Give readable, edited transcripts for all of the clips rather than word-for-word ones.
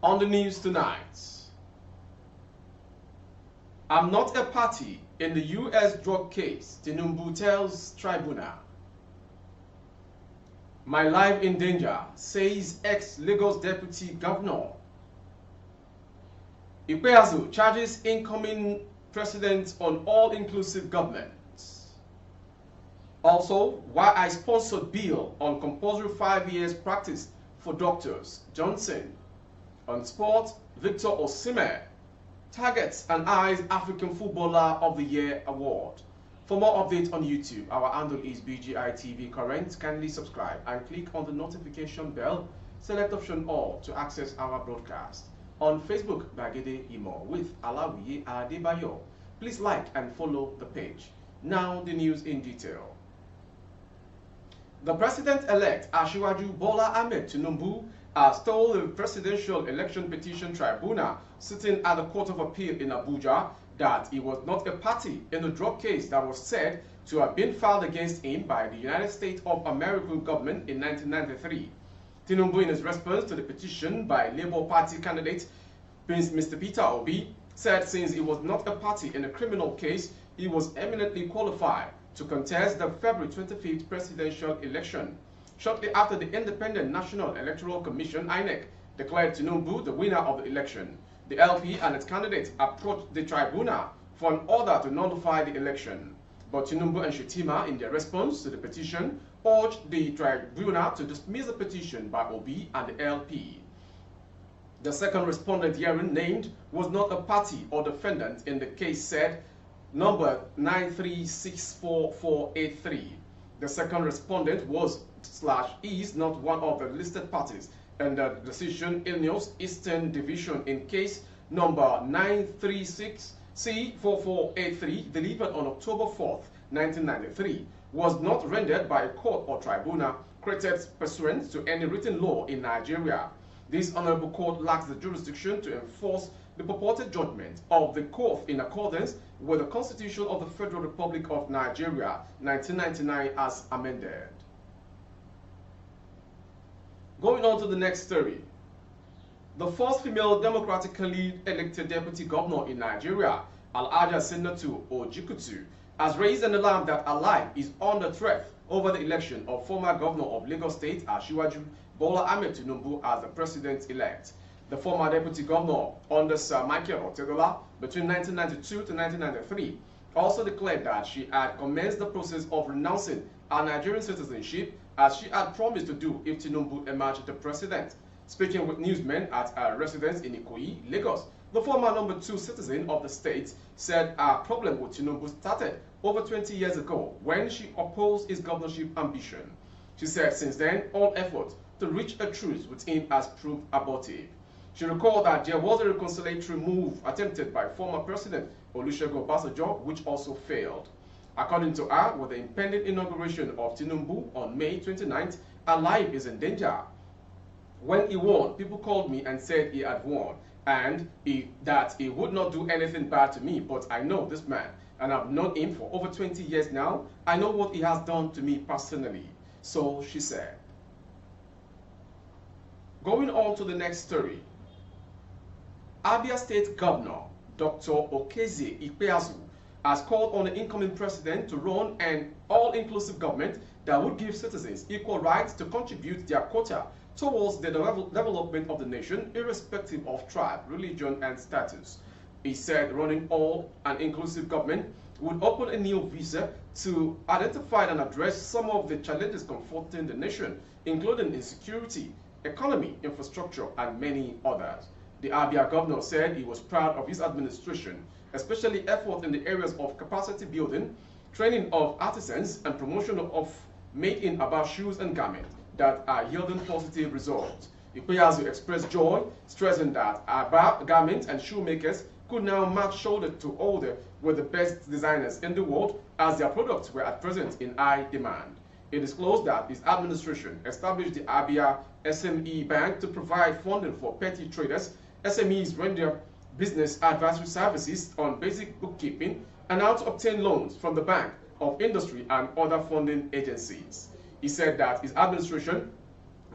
On the news tonight, I'm not a party in the U.S. drug case, Tinubu tells tribunal. My life in danger, says ex-Lagos deputy governor. Ikpeazu charges incoming president on all-inclusive government. Also, why I sponsored bill on compulsory 5 years practice for doctors, Johnson. On sport, Victor Osimhen targets and eyes African Footballer of the Year award. For more updates on YouTube, our handle is BGI TV Current. Kindly subscribe and click on the notification bell. Select option all to access our broadcast. On Facebook, Bagede Imo with Alawiye Adebayo. Please like and follow the page. Now the news in detail. The president-elect Asiwaju Bola Ahmed Tinubu has told the Presidential Election Petition Tribunal sitting at the Court of Appeal in Abuja that he was not a party in the drug case that was said to have been filed against him by the United States of America government in 1993. Tinubu, in his response to the petition by Labour Party candidate Mr. Peter Obi, said since he was not a party in a criminal case, he was eminently qualified to contest the February 25th presidential election. Shortly after the Independent National Electoral Commission, INEC, declared Tinubu the winner of the election, the LP and its candidates approached the tribunal for an order to nullify the election. But Tinubu and Shetima, in their response to the petition, urged the tribunal to dismiss the petition by Obi and the LP. The second respondent herein named was not a party or defendant in the case, said number 9364483. The second respondent was/is not one of the listed parties in the decision Illinois Eastern Division in case number 936C4483 delivered on October 4th, 1993, was not rendered by a court or tribunal created pursuant to any written law in Nigeria. This honorable court lacks the jurisdiction to enforce the purported judgment of the court in accordance with the Constitution of the Federal Republic of Nigeria, 1999 as amended. Going on to the next story. The first female democratically elected deputy governor in Nigeria, Alhaja Senator Ojikutu, has raised an alarm that her life is under threat over the election of former governor of Lagos State, Asiwaju Bola Ahmed Tinubu, as the president-elect. The former deputy governor under Sir Michael Otedola between 1992 to 1993 also declared that she had commenced the process of renouncing her Nigerian citizenship as she had promised to do if Tinubu emerged the president. Speaking with newsmen at her residence in Ikoyi, Lagos, the former number 2 citizen of the state said her problem with Tinubu started over 20 years ago when she opposed his governorship ambition. She said since then, all efforts to reach a truce with him has proved abortive. She recalled that there was a reconciliatory move attempted by former President Olusegun Obasanjo, which also failed. According to her, with the impending inauguration of Tinubu on May 29th, her life is in danger. When he won, people called me and said he had won, and that he would not do anything bad to me, but I know this man, and I've known him for over 20 years now. I know what he has done to me personally. So she said. Going on to the next story. Abia State Governor Dr. Okezie Ikpeazu has called on the incoming president to run an all-inclusive government that would give citizens equal rights to contribute their quota towards the development of the nation, irrespective of tribe, religion, and status. He said running all and inclusive government would open a new visa to identify and address some of the challenges confronting the nation, including insecurity, economy, infrastructure, and many others. The Abia governor said he was proud of his administration, especially efforts in the areas of capacity building, training of artisans, and promotion of made-in Aba shoes and garments that are yielding positive results. Ikpeazu expressed joy, stressing that Aba garments and shoemakers could now march shoulder to shoulder with the best designers in the world as their products were at present in high demand. He disclosed that his administration established the Abia SME Bank to provide funding for petty traders. SMEs render business advisory services on basic bookkeeping and how to obtain loans from the Bank of Industry and other funding agencies. He said that his administration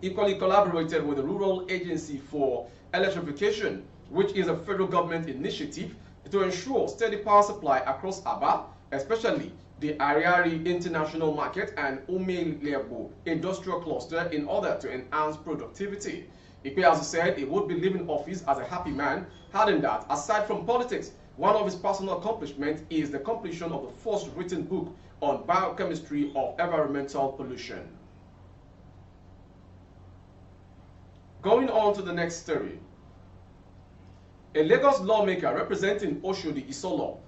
equally collaborated with the Rural Agency for electrification, which is a federal government initiative to ensure steady power supply across Aba, especially the Ariari International Market and Ume-Lebo Industrial Cluster in order to enhance productivity. Ikpe also said he would be leaving office as a happy man, adding that aside from politics, one of his personal accomplishments is the completion of the first written book on biochemistry of environmental pollution. Going on to the next story. A Lagos lawmaker representing Oshodi Isolo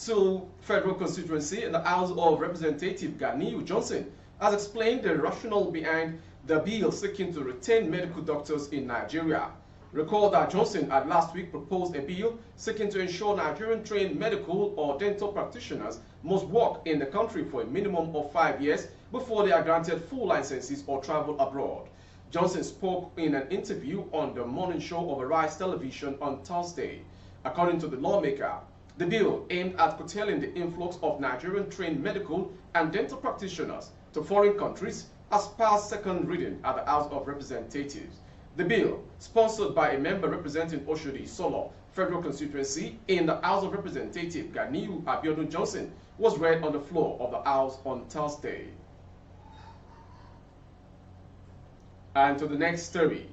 to federal constituency in the House of Representatives Ganiyu Johnson has explained the rationale behind the bill seeking to retain medical doctors in Nigeria. Recall that Johnson had last week proposed a bill seeking to ensure Nigerian-trained medical or dental practitioners must work in the country for a minimum of 5 years before they are granted full licenses or travel abroad. Johnson spoke in an interview on the morning show of Arise Television on Thursday. According to the lawmaker, the bill aimed at curtailing the influx of Nigerian-trained medical and dental practitioners to foreign countries as passed second reading at the House of Representatives. The bill, sponsored by a member representing Oshodi Solo Federal Constituency in the House of Representatives Ganiyu Abiodun Johnson, was read on the floor of the House on Thursday. And to the next story.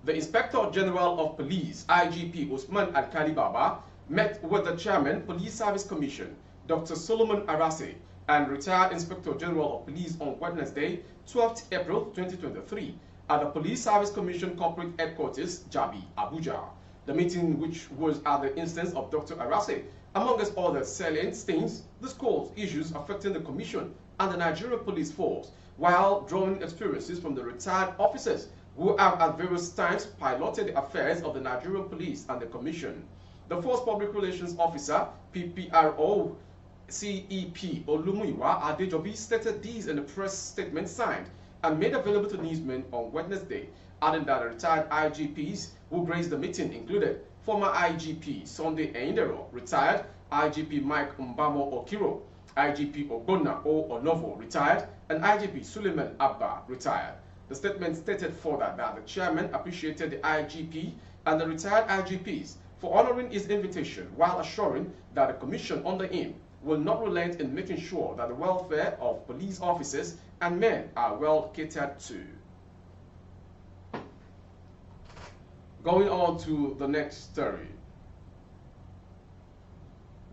The Inspector General of Police, IGP Usman Alkali Baba, met with the Chairman, Police Service Commission, Dr. Solomon Arase, and retired Inspector General of Police on Wednesday, 12th April 2023, at the Police Service Commission Corporate Headquarters, Jabi, Abuja. The meeting, which was at the instance of Dr. Arase, among other salient things, discussed issues affecting the Commission and the Nigerian Police Force, while drawing experiences from the retired officers who have at various times piloted the affairs of the Nigerian Police and the Commission. The Force Public Relations Officer, PPRO CEP Olumuyiwa Adejobi, stated these in a press statement signed and made available to newsmen on Wednesday, adding that the retired IGPs who graced the meeting included former IGP Sunday Eindero, retired IGP Mike Mbamo Okiro, IGP Ogbonna O Onovo, retired, and IGP Suleiman Abba, retired. The statement stated further that the chairman appreciated the IGP and the retired IGPs for honoring his invitation while assuring that the commission under him will not relent in making sure that the welfare of police officers and men are well catered to. Going on to the next story.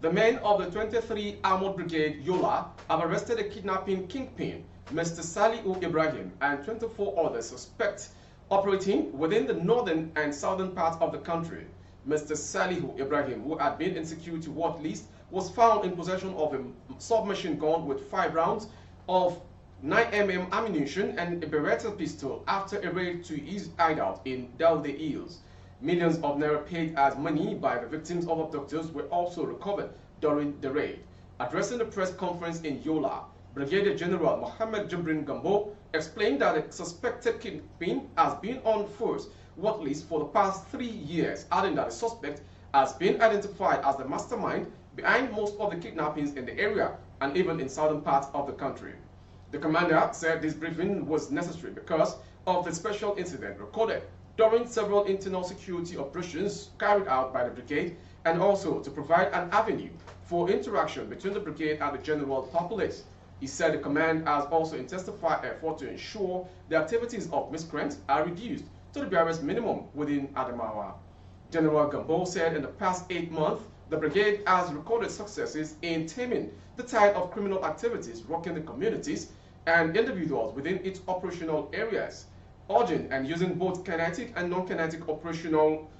The men of the 23 Armored Brigade Yola have arrested a kidnapping kingpin, Mr. Salihu Ibrahim, and 24 other suspects operating within the northern and southern parts of the country. Mr. Salihu Ibrahim, who had been in security watch list, was found in possession of a submachine gun with 5 rounds of 9mm ammunition and a Beretta pistol after a raid to his hideout in Daude Hills. Millions of naira paid as money by the victims of abductors were also recovered during the raid. Addressing the press conference in Yola, Brigadier General Mohammed Jibrin Gambo explained that the suspected kingpin has been on force watch list for the past 3 years, adding that the suspect has been identified as the mastermind behind most of the kidnappings in the area and even in southern parts of the country. The commander said this briefing was necessary because of the special incident recorded during several internal security operations carried out by the brigade, and also to provide an avenue for interaction between the brigade and the general populace. He said the command has also intensified effort to ensure the activities of miscreants are reduced to the barest minimum within Adamawa. General Gambo said in the past 8 months, the brigade has recorded successes in taming the tide of criminal activities rocking the communities and individuals within its operational areas, urging and using both kinetic and non-kinetic operational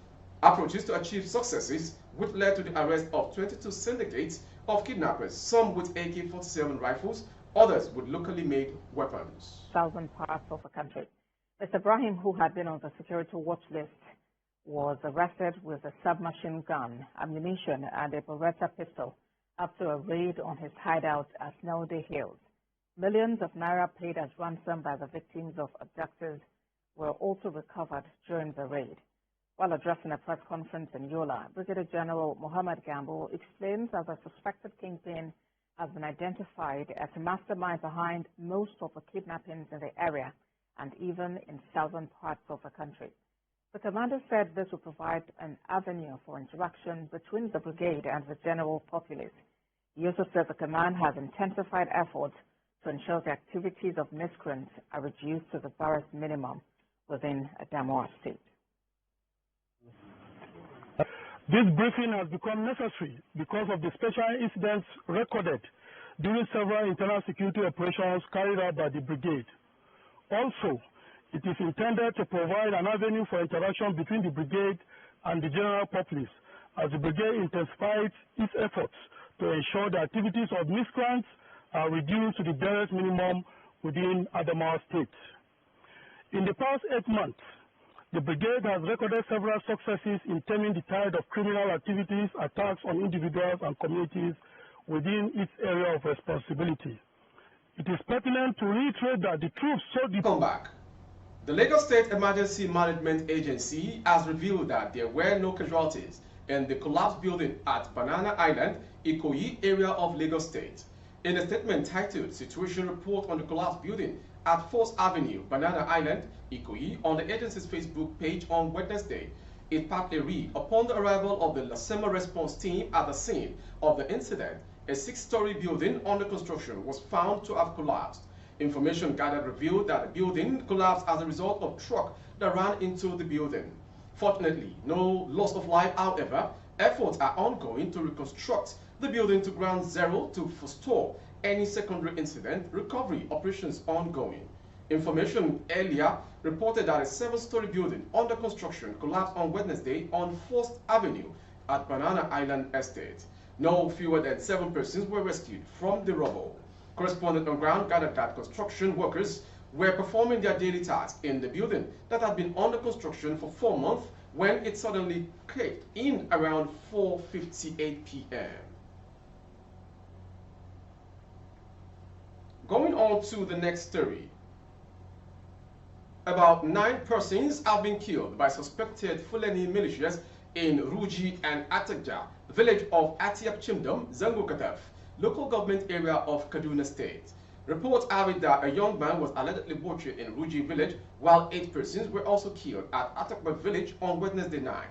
approaches to achieve successes, which led to the arrest of 22 syndicates of kidnappers, some with AK-47 rifles, others with locally made weapons. Southern parts of the country. Mr. Ibrahim, who had been on the security watch list, was arrested with a submachine gun, ammunition, and a Beretta pistol after a raid on his hideout at Snowday Hills. Millions of naira paid as ransom by the victims of abductors were also recovered during the raid. While addressing a press conference in Yola, Brigadier General Mohammed Gambo explains that the suspected kingpin has been identified as a mastermind behind most of the kidnappings in the area and even in southern parts of the country. The commander said this will provide an avenue for interaction between the brigade and the general populace. He also said the command has intensified efforts to ensure the activities of miscreants are reduced to the barest minimum within Adamawa State. This briefing has become necessary because of the special incidents recorded during several internal security operations carried out by the brigade. Also, it is intended to provide an avenue for interaction between the brigade and the general populace as the brigade intensifies its efforts to ensure the activities of miscreants are reduced to the barest minimum within Adamawa State. In the past 8 months, the brigade has recorded several successes in stemming the tide of criminal activities, attacks on individuals and communities within its area of responsibility. It is pertinent to reiterate that the troops so deep. Come back. The Lagos State Emergency Management Agency has revealed that there were no casualties in the collapsed building at Banana Island, Ikoyi area of Lagos State. In a statement titled Situation Report on the Collapsed Building at 4th Avenue, Banana Island, Ikoyi, on the agency's Facebook page on Wednesday, it partly read, upon the arrival of the Lasema response team at the scene of the incident, a 6-story building under construction was found to have collapsed. Information gathered revealed that the building collapsed as a result of truck that ran into the building. Fortunately, no loss of life. However, efforts are ongoing to reconstruct the building to ground zero to forestall any secondary incident. Recovery operations ongoing. Information earlier reported that a 7-story building under construction collapsed on Wednesday on 4th Avenue at Banana Island Estate. No fewer than 7 persons were rescued from the rubble. Correspondent on ground gathered that construction workers were performing their daily tasks in the building that had been under construction for 4 months when it suddenly caved in around 4:58 p.m. Going on to the next story. About 9 persons have been killed by suspected Fulani militias in Ruji and Atakja, village of Atiap Chimdam, Zango Kataf, local government area of Kaduna State. Reports have it that a young man was allegedly butchered in Ruji village, while 8 persons were also killed at Atakba village on Wednesday night.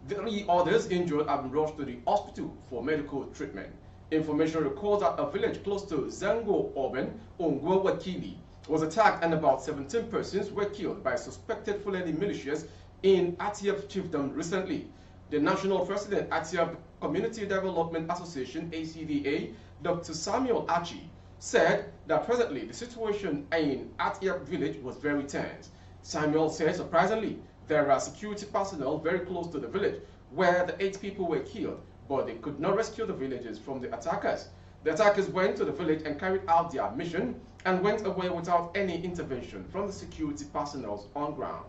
3 others injured have been rushed to the hospital for medical treatment. Information records that a village close to Zango Oben, Ongwa Wakili, was attacked and about 17 persons were killed by suspected Fulani militias in Atiap Chiefdom recently. The National President Atiap Community Development Association, ACDA, Dr. Samuel Achi, said that presently the situation in Atiap village was very tense. Samuel said, surprisingly, there are security personnel very close to the village where the 8 people were killed, but they could not rescue the villagers from the attackers. The attackers went to the village and carried out their mission and went away without any intervention from the security personnel on ground.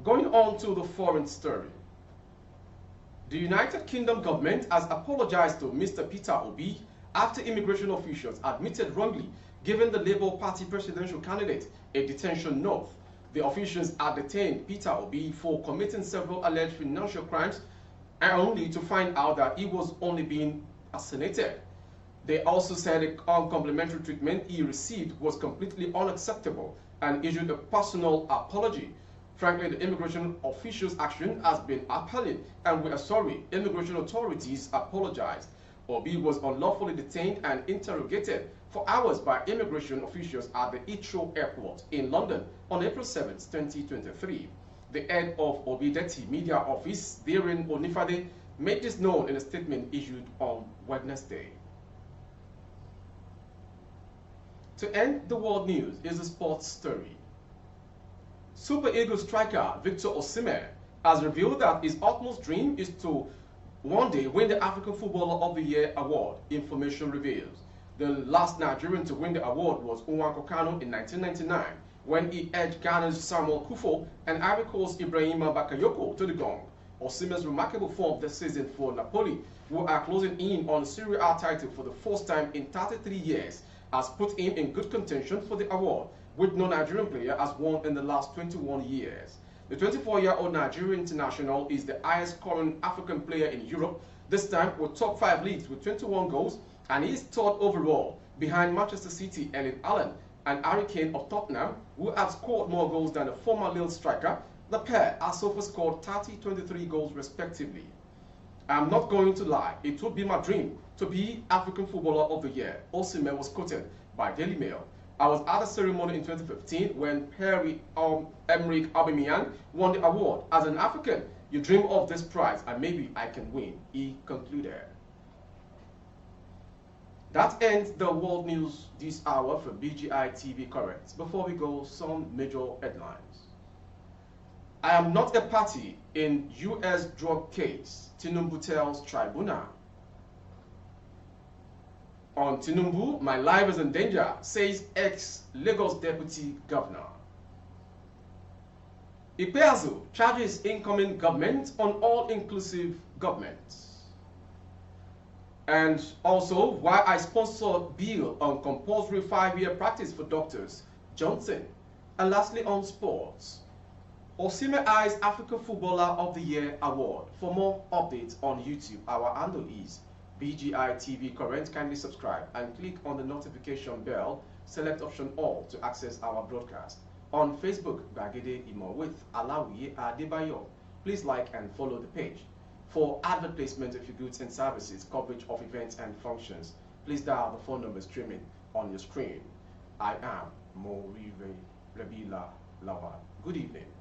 Going on to the foreign story. The United Kingdom government has apologized to Mr. Peter Obi after immigration officials admitted wrongly giving the Labour Party presidential candidate a detention note. The officials had detained Peter Obi for committing several alleged financial crimes, and only to find out that he was only being assassinated. They also said the uncomplimentary treatment he received was completely unacceptable and issued a personal apology. Frankly, the immigration officials' action has been appalling, and we are sorry. Immigration authorities apologized. Obi was unlawfully detained and interrogated for hours by immigration officials at the Heathrow Airport in London on April 7, 2023. The head of Obideti Media Office, Darren Onifade, made this known in a statement issued on Wednesday. To end the world news is a sports story. Super Eagles striker Victor Osimhen has revealed that his utmost dream is to one day win the African Footballer of the Year award, information reveals. The last Nigerian to win the award was Nwankwo Kanu in 1999, when he edged Ghana's Samuel Kufo and Ivory Coast's Ibrahima Bakayoko to the gong. Osimhen's remarkable form this season for Napoli, who are closing in on the Serie A title for the first time in 33 years, has put him in good contention for the award, which no Nigerian player has won in the last 21 years. The 24-year-old Nigerian international is the highest scoring African player in Europe, this time with top 5 leagues with 21 goals, and he is third overall behind Manchester City Erling Haaland and Harry Kane of Tottenham, who have scored more goals than the former Lille striker. The pair have so far scored 30, 23 goals respectively. I'm not going to lie, it would be my dream to be African Footballer of the Year. Osimhen was quoted by Daily Mail. I was at a ceremony in 2015 when Pierre-Emerick Aubameyang won the award. As an African, you dream of this prize and maybe I can win, he concluded. That ends the world news this hour for BGI TV Current. Before we go, some major headlines. I am not a party in U.S. drug case, Tinubu tells Tribunal. On Tinubu, my life is in danger, says ex-Lagos Deputy Governor. Ikpeazu charges incoming government on all-inclusive government. And also, why I sponsored bill on compulsory 5-year practice for doctors, Johnson. And lastly, on sports. Osimhen eyes African Footballer of the Year award. For more updates on YouTube, our handle is BGI TV Current. Kindly subscribe and click on the notification bell. Select option all to access our broadcast. On Facebook, Gbagede Imo with Alawiye Adebayo. Please like and follow the page. For advert placement of your goods and services, coverage of events and functions, please dial the phone number streaming on your screen. I am Morive Rabila Lawal. Good evening.